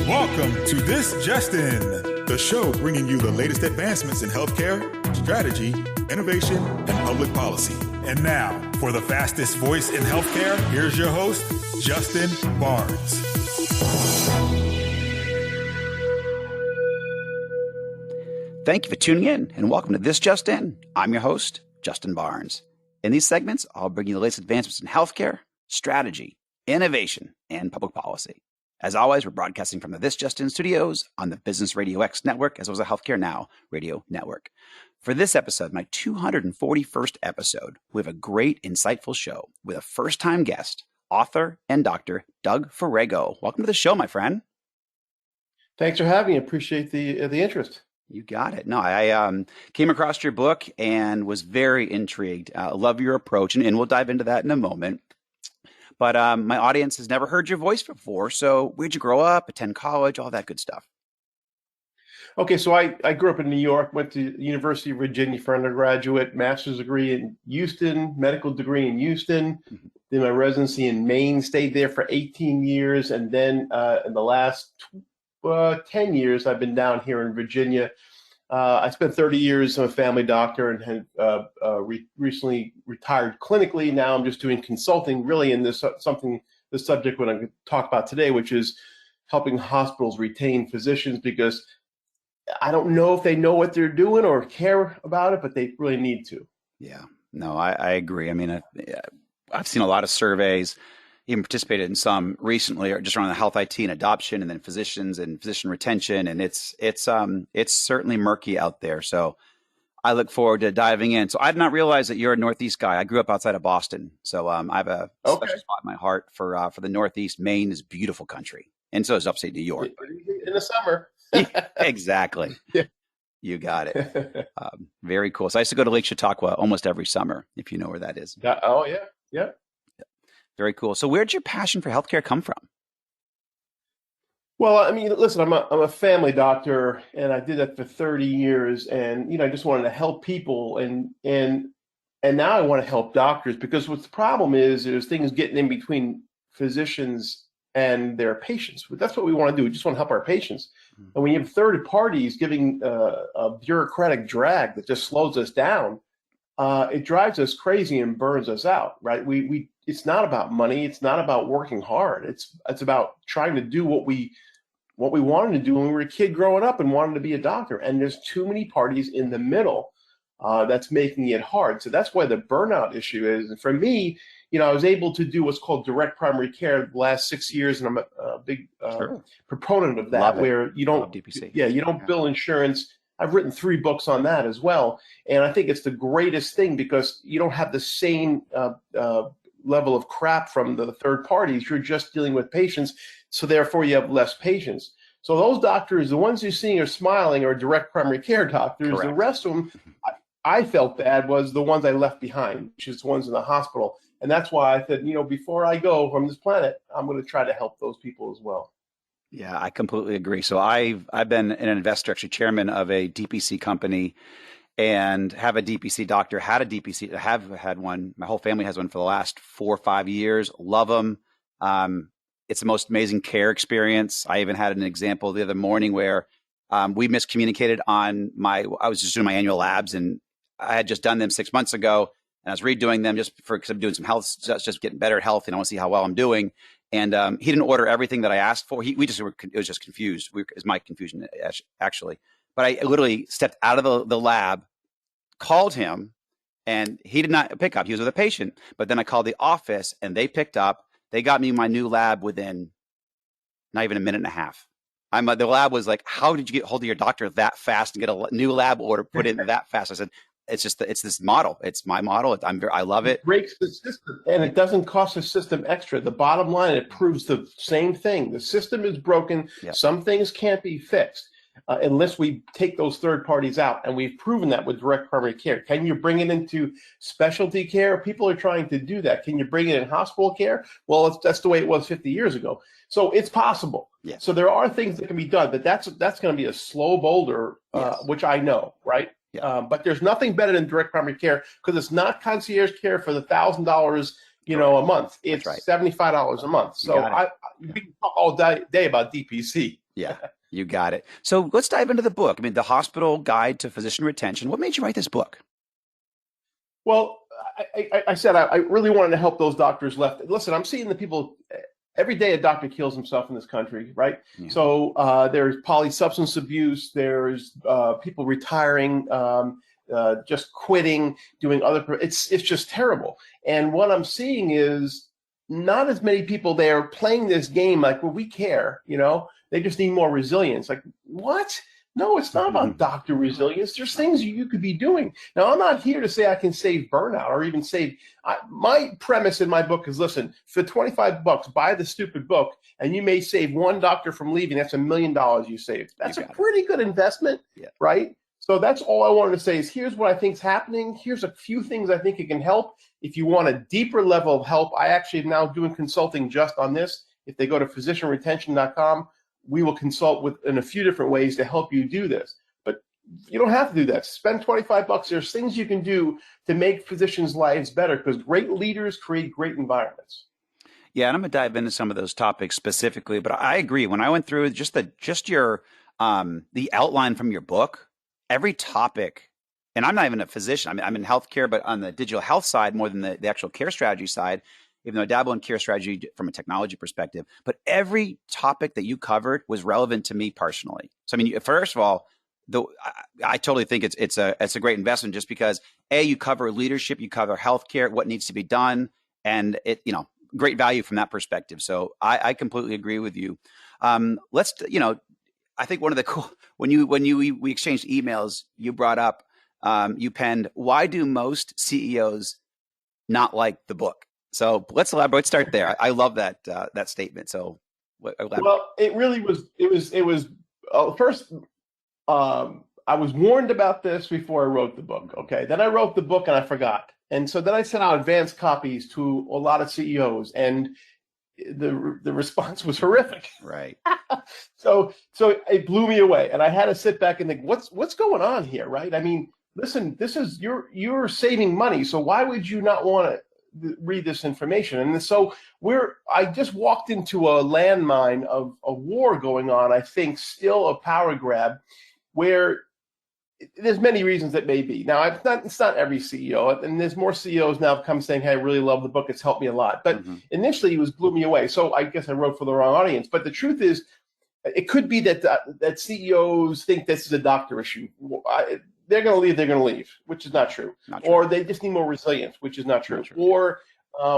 Welcome to This Just In, the show bringing you the latest advancements in healthcare, strategy, innovation, and public policy. And now, for the fastest voice in healthcare, here's your host, Justin Barnes. Thank you for tuning in, and welcome to This Just In. I'm your host, Justin Barnes. In these segments, I'll bring you the latest advancements in healthcare, strategy, innovation, and public policy. As always, we're broadcasting from the This Just In studios on the Business Radio X network, as well as the Healthcare Now radio network. For this episode, my 241st episode, we have a great, insightful show with a first-time guest, author and doctor, Doug Farrago. Welcome to the show, my friend. Thanks for having me. Appreciate the interest. You got it. No, I came across your book and was very intrigued. Love your approach, and we'll dive into that in a moment. But my audience has never heard your voice before. So where'd you grow up, attend college, all that good stuff? Okay, so I grew up in New York, went to the University of Virginia for undergraduate, master's degree in Houston, medical degree in Houston, did my residency in Maine, stayed there for 18 years. And then in the last 10 years, I've been down here in Virginia. I spent 30 years as a family doctor and had recently retired clinically. Now I'm just doing consulting really in this subject what I'm going to talk about today, which is helping hospitals retain physicians, because I don't know if they know what they're doing or care about it, but they really need to. Yeah, no, I agree. I mean, I've seen a lot of surveys, even participated in some recently, or just around the health IT and adoption, and then physicians and physician retention. And it's certainly murky out there. So I look forward to diving in. So I did not realize that you're a Northeast guy. I grew up outside of Boston. So I have a special spot in my heart for the Northeast. Maine is beautiful country. And so is upstate New York. In the summer. Exactly. Yeah. You got it. Very cool. So I used to go to Lake Chautauqua almost every summer, if you know where that is. Oh, yeah. Yeah. Very cool. So where did your passion for healthcare come from? Well, I mean, listen, I'm a family doctor, and I did that for 30 years, and I just wanted to help people, and now I want to help doctors, because what the problem is, there's things getting in between physicians and their patients. But that's what we want to do. We just want to help our patients. And when you have third parties giving a bureaucratic drag that just slows us down, it drives us crazy and burns us out, right? It's not about money. It's not about working hard. It's about trying to do what we wanted to do when we were a kid growing up and wanted to be a doctor. And there's too many parties in the middle that's making it hard. So that's why the burnout issue is. And for me, I was able to do what's called direct primary care the last 6 years, and I'm a big proponent of that, where you don't DPC. You don't bill insurance. I've written 3 books on that as well. And I think it's the greatest thing, because you don't have the same level of crap from the third parties. You're just dealing with patients. So therefore you have less patients. So those doctors, the ones you're seeing are smiling, are direct primary care doctors. Correct. The rest of them, I felt bad, was the ones I left behind, which is the ones in the hospital. And that's why I said, before I go from this planet, I'm going to try to help those people as well. Yeah, I completely agree. So I've been an investor, actually chairman of a DPC company, and have a DPC doctor, had a DPC, have had one. My whole family has one for the last 4 or 5 years. Love them. It's the most amazing care experience. I even had an example the other morning where we miscommunicated on I was just doing my annual labs, and I had just done them 6 months ago, and I was redoing them because I'm doing some health, just getting better at health, and I want to see how well I'm doing. And he didn't order everything that I asked for. It was just confused. Is my confusion actually? But I literally stepped out of the lab, called him, and he did not pick up. He was with a patient. But then I called the office, and they picked up. They got me my new lab within not even a minute and a half. The lab was like, "How did you get hold of your doctor that fast and get a new lab order put in that fast?" I said, it's this model. It's my model. I love it. It breaks the system, and it doesn't cost the system extra. The bottom line, it proves the same thing. The system is broken. Yep. Some things can't be fixed unless we take those third parties out. And we've proven that with direct primary care. Can you bring it into specialty care? People are trying to do that. Can you bring it in hospital care? Well, that's the way it was 50 years ago. So it's possible. Yes. So there are things that can be done, but that's going to be a slow boulder, which I know, right? Yeah. But there's nothing better than direct primary care, because it's not concierge care for the $1,000, a month. It's $75 a month. So we can talk all day about DPC. Yeah, you got it. So let's dive into the book. I mean, The Hospital Guide to Physician Retention. What made you write this book? Well, I said I really wanted to help those doctors left. Listen, I'm seeing the people every day. A doctor kills himself in this country, right? Yeah. So there's polysubstance abuse. There's people retiring, just quitting, doing other. It's just terrible. And what I'm seeing is not as many people there playing this game like, well, we care. They just need more resilience. Like, what? No, it's not about doctor resilience. There's things you could be doing. Now, I'm not here to say I can save burnout or even save. My premise in my book is, listen, for $25, buy the stupid book, and you may save one doctor from leaving. That's $1 million you saved. That's a pretty good investment, right? So that's all I wanted to say is here's what I think is happening. Here's a few things I think it can help. If you want a deeper level of help, I actually am now doing consulting just on this. If they go to physicianretention.com, we will consult in a few different ways to help you do this. But you don't have to do that. Spend $25. There's things you can do to make physicians' lives better, because great leaders create great environments. Yeah, and I'm going to dive into some of those topics specifically, but I agree. When I went through just your the outline from your book, every topic, and I'm not even a physician. I mean, I'm in healthcare, but on the digital health side more than the actual care strategy side, even though I dabble in care strategy from a technology perspective. But every topic that you covered was relevant to me personally. So, I mean, first of all, I totally think it's a great investment, just because you cover leadership, you cover healthcare, what needs to be done, and great value from that perspective. So I completely agree with you. I think one of the cool, when we exchanged emails, you brought up, you penned, why do most CEOs not like the book? So let's elaborate. Let's start there. I love that statement. So, well, it really was. It was first. I was warned about this before I wrote the book. Okay, then I wrote the book and I forgot, and so then I sent out advanced copies to a lot of CEOs, and the response was horrific. Right. So it blew me away, and I had to sit back and think, what's going on here, right? I mean, listen, this is you're saving money, so why would you not want to read this information? And so I just walked into a landmine of a war going on. I think still a power grab, where there's many reasons it may be. Now, it's not every CEO, and there's more CEOs now have come saying, hey, I really love the book. It's helped me a lot. But initially it blew me away. So I guess I wrote for the wrong audience. But the truth is, it could be that CEOs think this is a doctor issue. They're going to leave, which is not true. Or they just need more resilience, which is not true. Or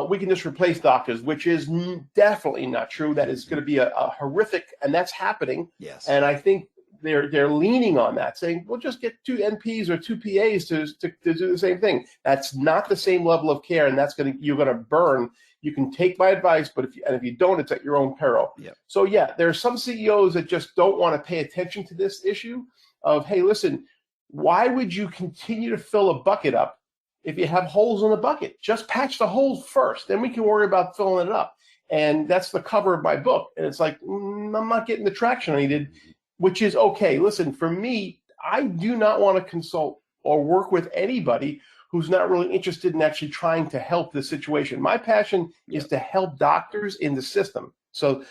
we can just replace doctors, which is definitely not true. That is going to be a horrific, and that's happening. Yes. And I think they're leaning on that, saying, we'll just get 2 NPs or 2 PAs to do the same thing. That's not the same level of care, and you're going to burn. You can take my advice, but if you don't, it's at your own peril. Yep. So yeah, there are some CEOs that just don't want to pay attention to this issue of, hey, listen, why would you continue to fill a bucket up if you have holes in the bucket? Just patch the holes first, then we can worry about filling it up. And that's the cover of my book. And it's like, I'm not getting the traction I needed, which is okay. Listen, for me, I do not want to consult or work with anybody who's not really interested in actually trying to help the situation. My passion is to help doctors in the system. So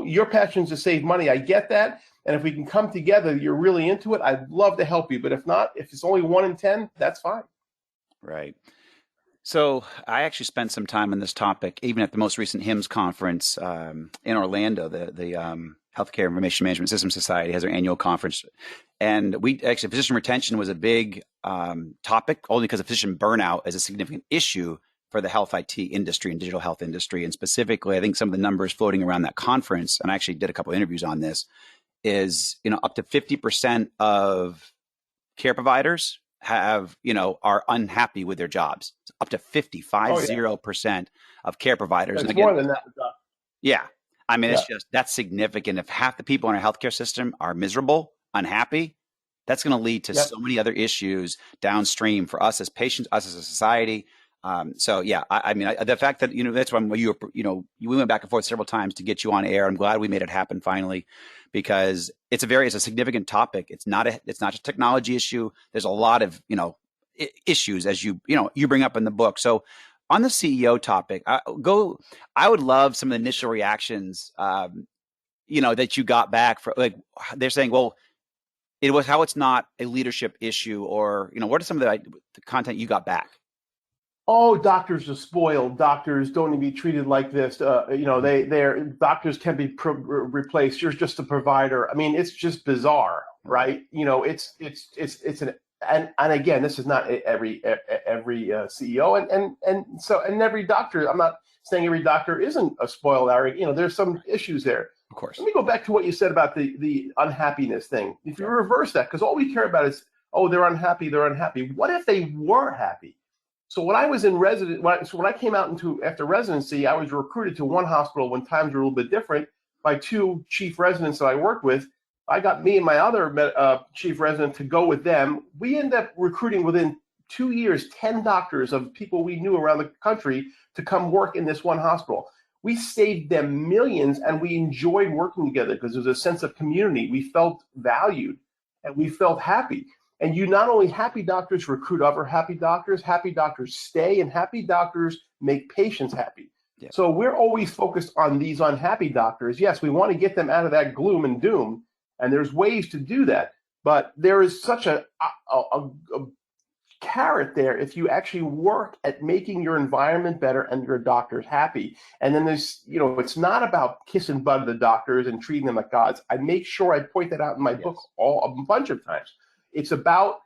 your passion is to save money. I get that. And if we can come together, you're really into it, I'd love to help you. But if not, if it's only 1 in 10, that's fine. Right. So I actually spent some time on this topic, even at the most recent HIMSS conference in Orlando. The Healthcare Information Management System Society has their annual conference. And physician retention was a big topic, only because of physician burnout is a significant issue for the health IT industry and digital health industry. And specifically, I think some of the numbers floating around that conference, and I actually did a couple of interviews on this, is up to 50% of care providers are unhappy with their jobs. It's up to 50% of care providers. It's more than that. Yeah. I mean, it's that's significant. If half the people in our healthcare system are miserable, unhappy, that's going to lead to so many other issues downstream for us as patients, us as a society. I mean, the fact that, that's when we went back and forth several times to get you on air. I'm glad we made it happen finally, because it's a significant topic. It's not just a technology issue. There's a lot of, issues as you bring up in the book. So on the CEO topic, I would love some of the initial reactions, that you got back for, like, they're saying, well, it was how it's not a leadership issue, or, what are some of the content you got back? Oh, doctors are spoiled. Doctors don't need to be treated like this. They're doctors can be replaced. You're just a provider. I mean, it's just bizarre, right? It's and again, this is not every CEO and every doctor. I'm not saying every doctor isn't a spoiled arrogant. There's some issues there. Of course. Let me go back to what you said about the unhappiness thing. If you reverse that, because all we care about is, oh, they're unhappy. What if they were happy? So when I was in when I came out after residency, I was recruited to one hospital when times were a little bit different by two chief residents that I worked with. I got me and my other chief resident to go with them. We ended up recruiting within 2 years, 10 doctors of people we knew around the country to come work in this one hospital. We saved them millions, and we enjoyed working together because there was a sense of community. We felt valued, and we felt happy. And not only happy doctors recruit other happy doctors stay, and happy doctors make patients happy. Yeah. So we're always focused on these unhappy doctors. Yes, we want to get them out of that gloom and doom, and there's ways to do that. But there is such a carrot there if you actually work at making your environment better and your doctors happy. And then there's, it's not about kissing butt of the doctors and treating them like gods. I make sure I point that out in my book a bunch of times. It's about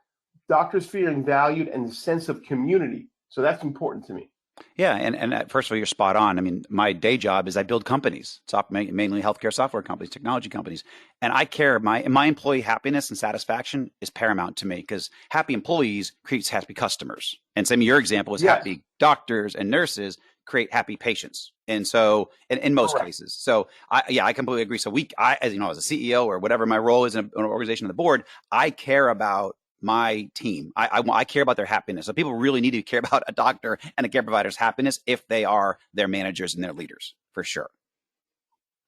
doctors feeling valued and the sense of community. So that's important to me. Yeah. And first of all, you're spot on. I mean, my day job is I build companies, mainly healthcare software companies, technology companies. And I care, my employee happiness and satisfaction is paramount to me, because happy employees creates happy customers. And same your example is happy doctors and nurses create happy patients. And so in most cases, so I completely agree. So as a CEO or whatever my role is in an organization of the board, I care about my team. I care about their happiness. So people really need to care about a doctor and a care provider's happiness if they are their managers and their leaders, for sure.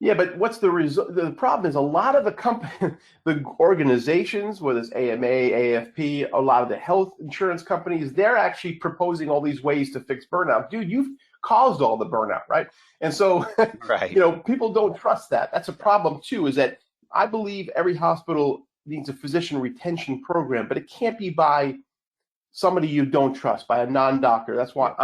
Yeah, but what's the result? The problem is a lot of the organizations, whether it's AMA, AFP, a lot of the health insurance companies, they're actually proposing all these ways to fix burnout. Dude, you've caused all the burnout, right? And so, people don't trust that. That's a problem too, is that I believe every hospital needs a physician retention program, but it can't be by somebody you don't trust, by a non-doctor. That's why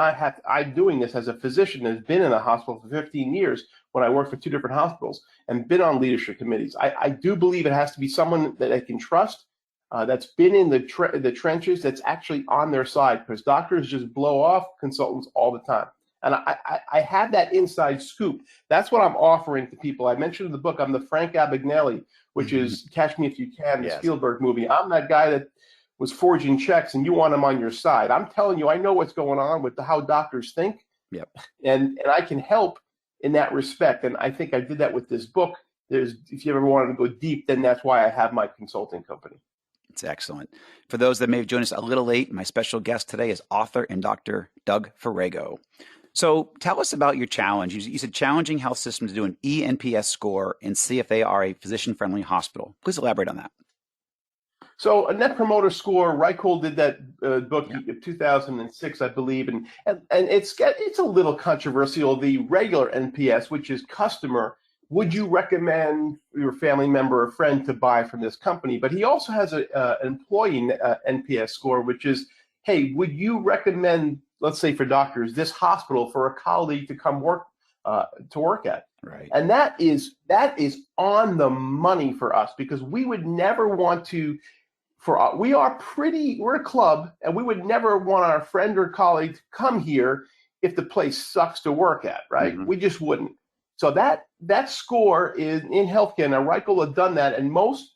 I'm doing this as a physician that's been in a hospital for 15 years when I worked for 2 different hospitals and been on leadership committees. I do believe it has to be someone that I can trust, that's been in the trenches, that's actually on their side, because doctors just blow off consultants all the time. And I have that inside scoop. That's what I'm offering to people. I mentioned in the book, I'm the Frank Abagnale, which is Catch Me If You Can, the Spielberg movie. I'm that guy that was forging checks and you want him on your side. I'm telling you, I know what's going on with how doctors think. Yep. And I can help in that respect. And I think I did that with this book. If you ever wanted to go deep, then that's why I have my consulting company. It's excellent. For those that may have joined us a little late, my special guest today is author and Dr. Doug Farrago. So tell us about your challenge. You said challenging health systems to do an ENPS score and see if they are a physician-friendly hospital. Please elaborate on that. So a Net Promoter Score, Reichel did that book in 2006, I believe, and it's a little controversial. The regular NPS, which is customer, would you recommend your family member or friend to buy from this company? But he also has an employee NPS score, which is, hey, would you recommend, let's say for doctors, this hospital for a colleague to come work at? Right. And that is on the money for us, because we would never want to. We're a club, and we would never want our friend or colleague to come here if the place sucks to work at, right? Mm-hmm. We just wouldn't. So that score is in healthcare. Now, Reichel had done that, and most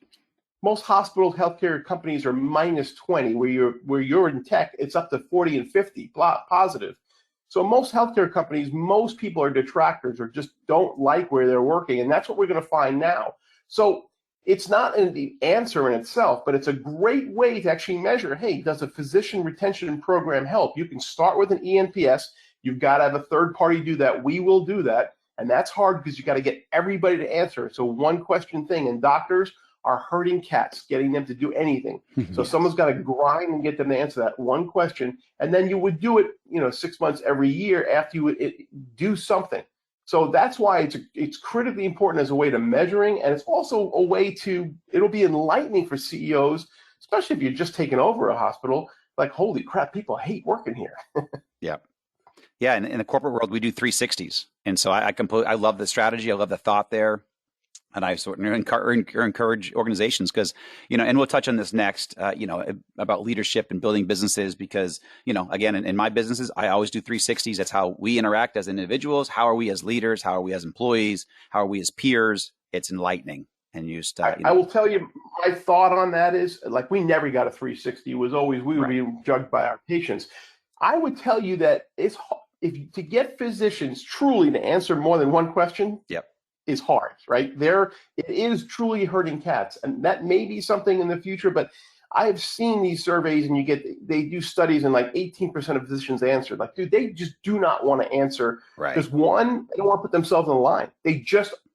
hospitals, healthcare companies are minus 20. Where you're in tech, it's up to 40 and 50 positive. So most healthcare companies, most people are detractors or just don't like where they're working, and that's what we're going to find now. So it's not the answer in itself, but it's a great way to actually measure, hey, does a physician retention program help? You can start with an ENPS. You've got to have a third party do that. We will do that. And that's hard because you got to get everybody to answer. It's a one question thing. And doctors are herding cats, getting them to do anything. So someone's got to grind and get them to answer that one question. And then you would do it, 6 months every year after you would do something. So that's why it's critically important as a way to measuring, and it's also a way it'll be enlightening for CEOs, especially if you're just taking over a hospital. Like, holy crap, people hate working here. Yeah. Yeah. And in the corporate world, we do 360s. And so I love the strategy. I love the thought there. And I sort of encourage organizations because, and we'll touch on this next, about leadership and building businesses because, again, in my businesses, I always do 360s. That's how we interact as individuals. How are we as leaders? How are we as employees? How are we as peers? It's enlightening. And I will tell you, my thought on that is, like, we never got a 360. It was always, we would be judged by our patients. I would tell you that to get physicians truly to answer more than one question. Yep. Is hard, right? It is truly hurting cats. And that may be something in the future, but I've seen these surveys and they do studies and like 18% of physicians answer. Like, dude, they just do not want to answer. Right. Because one, they don't want to put themselves on the line.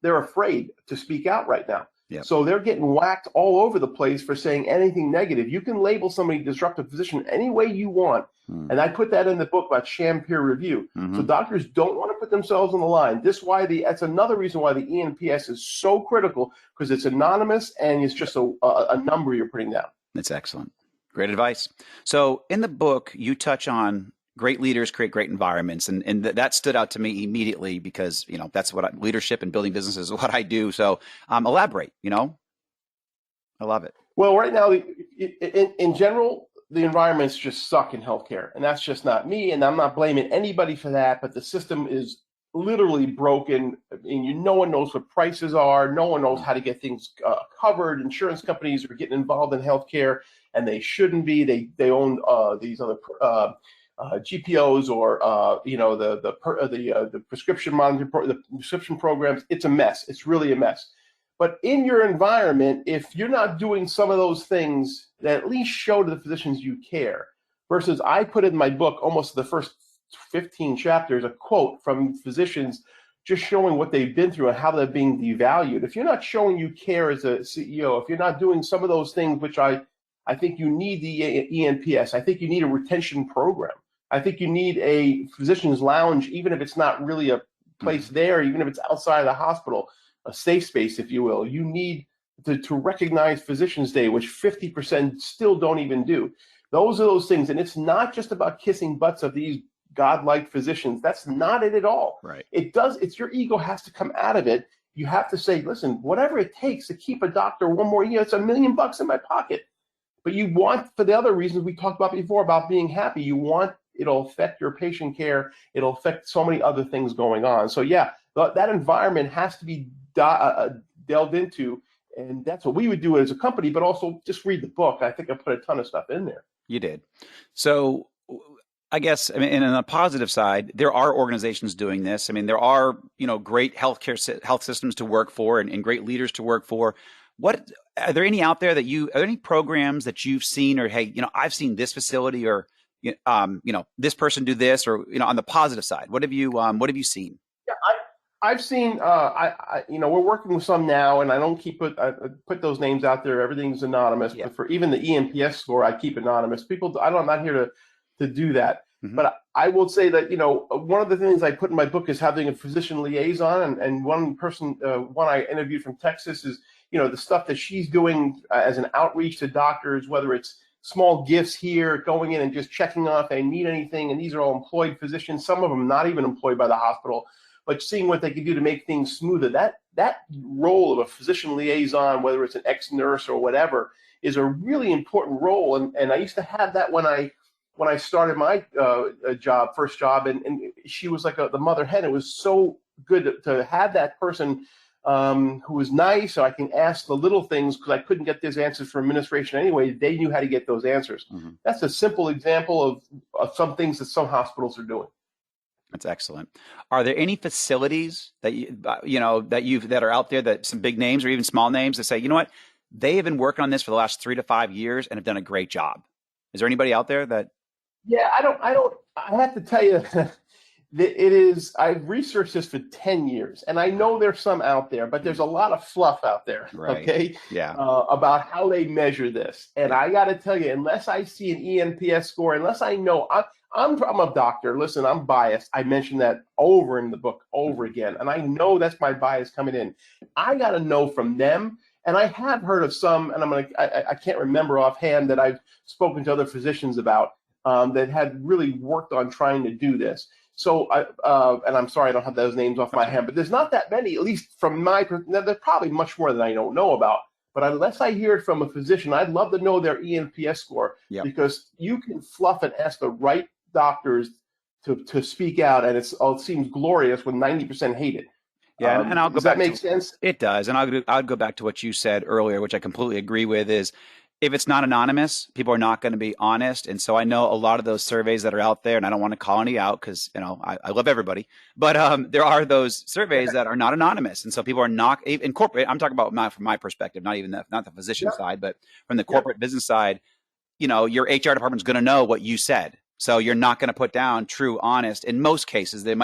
They're afraid to speak out right now. Yep. So they're getting whacked all over the place for saying anything negative. You can label somebody disruptive physician any way you want. And I put that in the book about sham peer review. So doctors don't want to put themselves on the line. That's another reason why the ENPS is so critical, because it's anonymous and it's just a number you're putting down. That's excellent. Great advice. So in the book, you touch on great leaders create great environments. And that stood out to me immediately because, that's what leadership and building businesses is what I do. So elaborate, I love it. Well, right now, in general, the environments just suck in healthcare. And that's just not me. And I'm not blaming anybody for that. But the system is literally broken. I mean, no one knows what prices are. No one knows how to get things covered. Insurance companies are getting involved in healthcare, and they shouldn't be. They own these other GPOs or the prescription monitoring, the prescription programs. It's a mess. It's really a mess. But in your environment, if you're not doing some of those things that at least show to the physicians you care, versus I put in my book almost the first 15 chapters, a quote from physicians just showing what they've been through and how they're being devalued. If you're not showing you care as a CEO, if you're not doing some of those things, which I think you need the ENPS, I think you need a retention program. I think you need a physician's lounge, even if it's not really a place there, even if it's outside of the hospital, a safe space, if you will. You need to recognize Physicians Day, which 50% still don't even do. Those are those things. And it's not just about kissing butts of these godlike physicians. That's not it at all. Right. It's your ego has to come out of it. You have to say, listen, whatever it takes to keep a doctor one more year, it's $1 million in my pocket. But you want, for the other reasons we talked about before, about being happy, it'll affect your patient care. It'll affect so many other things going on. So yeah, that environment has to be delved into, and that's what we would do as a company, but also just read the book. I think I put a ton of stuff in there. You did. So I guess, and on the positive side, there are organizations doing this. I mean, there are, great health systems to work for and great leaders to work for. Are there any out there are there any programs that you've seen, or, hey, I've seen this facility, or, this person do this, or, on the positive side, what have you seen? Yeah, I've seen, we're working with some now, and I don't I put those names out there. Everything's anonymous. Yeah. But for even the ENPS score, I keep anonymous. I'm not here to do that. Mm-hmm. But I will say that, one of the things I put in my book is having a physician liaison. And one person, one I interviewed from Texas is, the stuff that she's doing as an outreach to doctors, whether it's small gifts here, going in and just checking on if they need anything. And these are all employed physicians, some of them not even employed by the hospital, but seeing what they can do to make things smoother. That role of a physician liaison, whether it's an ex-nurse or whatever, is a really important role. And I used to have that when I started my first job, and she was like the mother hen. It was so good to have that person who was nice, so I can ask the little things, because I couldn't get those answers from administration anyway. They knew how to get those answers. Mm-hmm. That's a simple example of some things that some hospitals are doing. That's excellent. Are there any facilities that that are out there, that some big names or even small names, that say, you know what, they have been working on this for the last 3 to 5 years and have done a great job? Is there anybody out there that? Yeah, I have to tell you that it is, I've researched this for 10 years, and I know there's some out there, but there's a lot of fluff out there, right. Okay? Yeah. About how they measure this. And I got to tell you, unless I see an ENPS score, unless I know, I'm a doctor. Listen, I'm biased. I mentioned that over in the book, over again. And I know that's my bias coming in. I got to know from them. And I have heard of some, and I can't remember offhand, that I've spoken to other physicians about that had really worked on trying to do this. So, and I'm sorry I don't have those names off my head, but there's not that many, at least from my, there's probably much more than I don't know about. But unless I hear it from a physician, I'd love to know their ENPS score, because you can fluff and ask the right doctors to speak out, and it seems glorious when 90% hate it. Yeah, and I'll go does back. That make sense? It does, and I'll go back to what you said earlier, which I completely agree with. Is if it's not anonymous, people are not going to be honest. And so I know a lot of those surveys that are out there, and I don't want to call any out because I love everybody, but there are those surveys that are not anonymous, and so people are not in corporate. I'm talking about from my perspective, not even not the physician side, but from the corporate business side. Your HR department is going to know what you said. So you're not going to put down true, honest. In most cases, there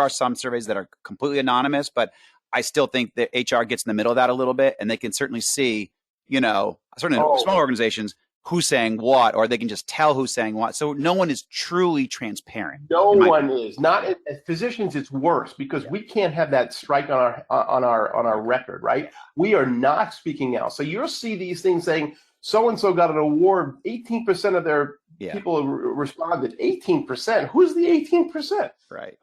are some surveys that are completely anonymous, but I still think that HR gets in the middle of that a little bit, and they can certainly see, certainly small organizations, who's saying what, or they can just tell who's saying what. So no one is truly transparent. No one is. Not as physicians, it's worse because we can't have that strike on our record, right? We are not speaking out. So you'll see these things saying so and so got an award. 18% of their people responded. 18%. Who's the 18%? Right.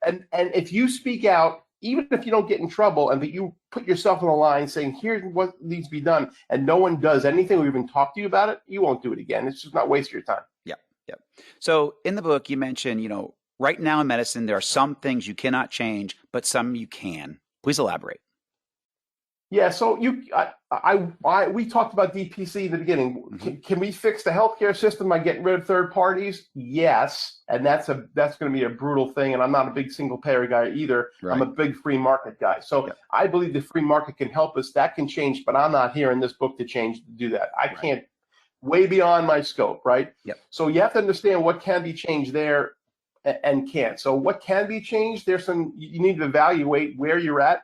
And if you speak out, even if you don't get in trouble, and that you put yourself on the line saying, here's what needs to be done, and no one does anything or even talk to you about it, you won't do it again. It's just not waste your time. Yep. So in the book, you mentioned, right now in medicine, there are some things you cannot change, but some you can. Please elaborate. Yeah, so we talked about DPC in the beginning. Mm-hmm. Can we fix the healthcare system by getting rid of third parties? Yes, and that's going to be a brutal thing. And I'm not a big single payer guy either. Right. I'm a big free market guy. So I believe the free market can help us. That can change, but I'm not here in this book to do that. I can't. Way beyond my scope, right? Yep. So you have to understand what can be changed there and can't. So what can be changed? You need to evaluate where you're at.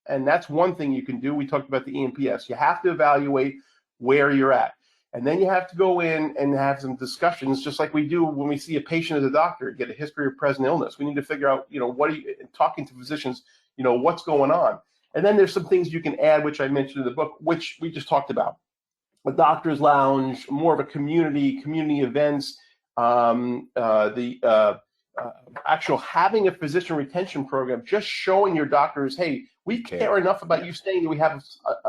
And that's one thing you can do. We talked about the ENPS. You have to evaluate where you're at. And then you have to go in and have some discussions, just like we do when we see a patient as a doctor, get a history of present illness. We need to figure out, talking to physicians, what's going on. And then there's some things you can add, which I mentioned in the book, which we just talked about. A doctor's lounge, more of a community events, actual having a physician retention program, just showing your doctors, hey, we care enough about you staying that we have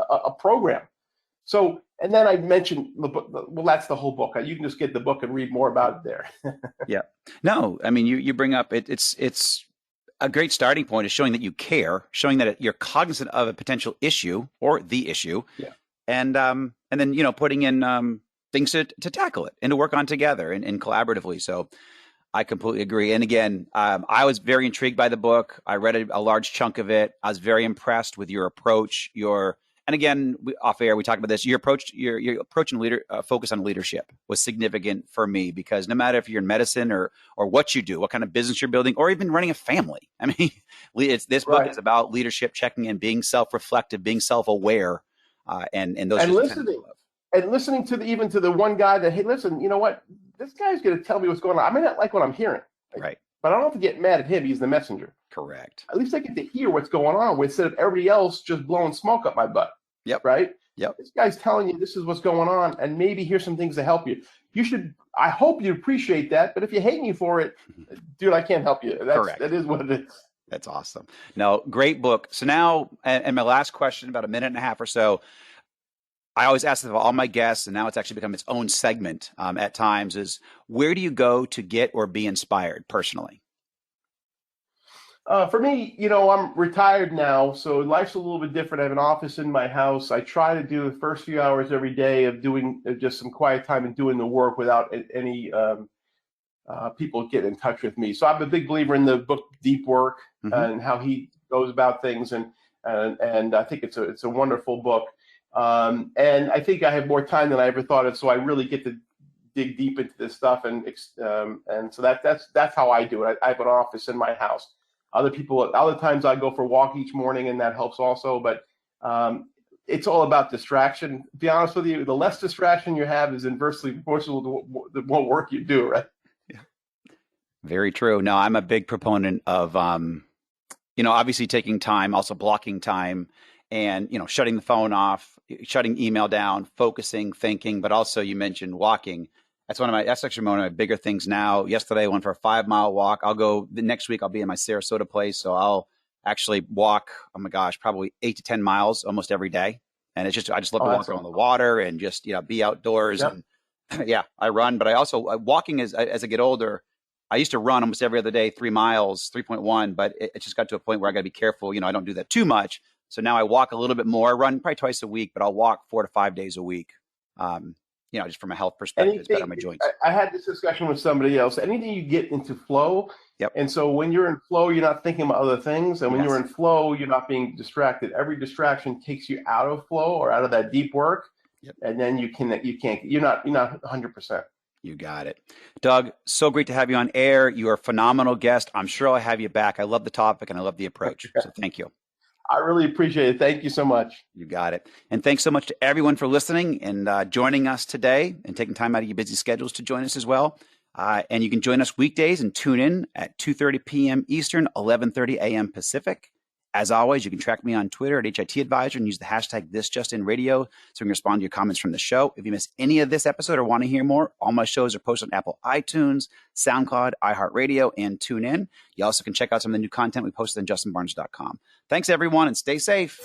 a program. So, and then I mentioned the book. Well, that's the whole book. You can just get the book and read more about it there. Yeah. No, I mean, you bring up it's a great starting point is showing that you care, showing that you're cognizant of a potential issue or the issue. Yeah. And then, putting in things to tackle it and to work on together and collaboratively. So I completely agree. And again, I was very intrigued by the book. I read a large chunk of it. I was very impressed with your approach. And again, off air, we talked about this. Your approach and focus on leadership was significant for me because no matter if you're in medicine or what you do, what kind of business you're building, or even running a family. I mean, this book is about leadership, checking in, being self-reflective, being self-aware, and those. And listening to the one guy that, hey, listen, you know what? This guy's going to tell me what's going on. I may not like what I'm hearing. Right. But I don't have to get mad at him. He's the messenger. Correct. At least I get to hear what's going on instead of everybody else just blowing smoke up my butt. Yep. Right? Yep. This guy's telling you this is what's going on, and maybe here's some things to help you. I hope you appreciate that, but if you hate me for it, dude, I can't help you. Correct. That is what it is. That's awesome. No, great book. So now, and my last question, about a minute and a half or so, I always ask of all my guests, and now it's actually become its own segment at times, is where do you go to get or be inspired personally? For me, I'm retired now, so life's a little bit different. I have an office in my house. I try to do the first few hours every day of doing just some quiet time and doing the work without any people getting in touch with me. So I'm a big believer in the book Deep Work and how he goes about things, and I think it's a wonderful book. And I think I have more time than I ever thought of, so I really get to dig deep into this stuff, and so that's how I do it. I have an office in my house. Other times I go for a walk each morning, and that helps also. But it's all about distraction. To be honest with you, the less distraction you have is inversely proportional to the more work you do, right? Very true. No, I'm a big proponent of, obviously taking time, also blocking time and, shutting the phone off, shutting email down, focusing, thinking, but also you mentioned walking. That's actually one of my bigger things now. Yesterday I went for a 5-mile walk. The next week I'll be in my Sarasota place. So I'll actually walk, oh my gosh, probably 8 to 10 miles almost every day. And I just love to walk around the water and just, be outdoors. Yep. And yeah, I run, but I also walking as I get older. I used to run almost every other day, 3 miles, 3.1, but it just got to a point where I got to be careful. I don't do that too much. So now I walk a little bit more. I run probably twice a week, but I'll walk 4 to 5 days a week. Just from a health perspective, it's better on my joints. I had this discussion with somebody else. Anything you get into flow. Yep. And so when you're in flow, you're not thinking about other things. And when you're in flow, you're not being distracted. Every distraction takes you out of flow or out of that deep work. Yep. And then you're not 100%. You got it. Doug, so great to have you on air. You are a phenomenal guest. I'm sure I'll have you back. I love the topic and I love the approach. So thank you. I really appreciate it. Thank you so much. You got it. And thanks so much to everyone for listening and joining us today and taking time out of your busy schedules to join us as well. And you can join us weekdays and tune in at 2:30 p.m. Eastern, 11:30 a.m. Pacific. As always, you can track me on Twitter at HIT Advisor and use the hashtag ThisJustinRadio so we can respond to your comments from the show. If you miss any of this episode or want to hear more, all my shows are posted on Apple iTunes, SoundCloud, iHeartRadio, and TuneIn. You also can check out some of the new content we posted on justinbarnes.com. Thanks, everyone, and stay safe.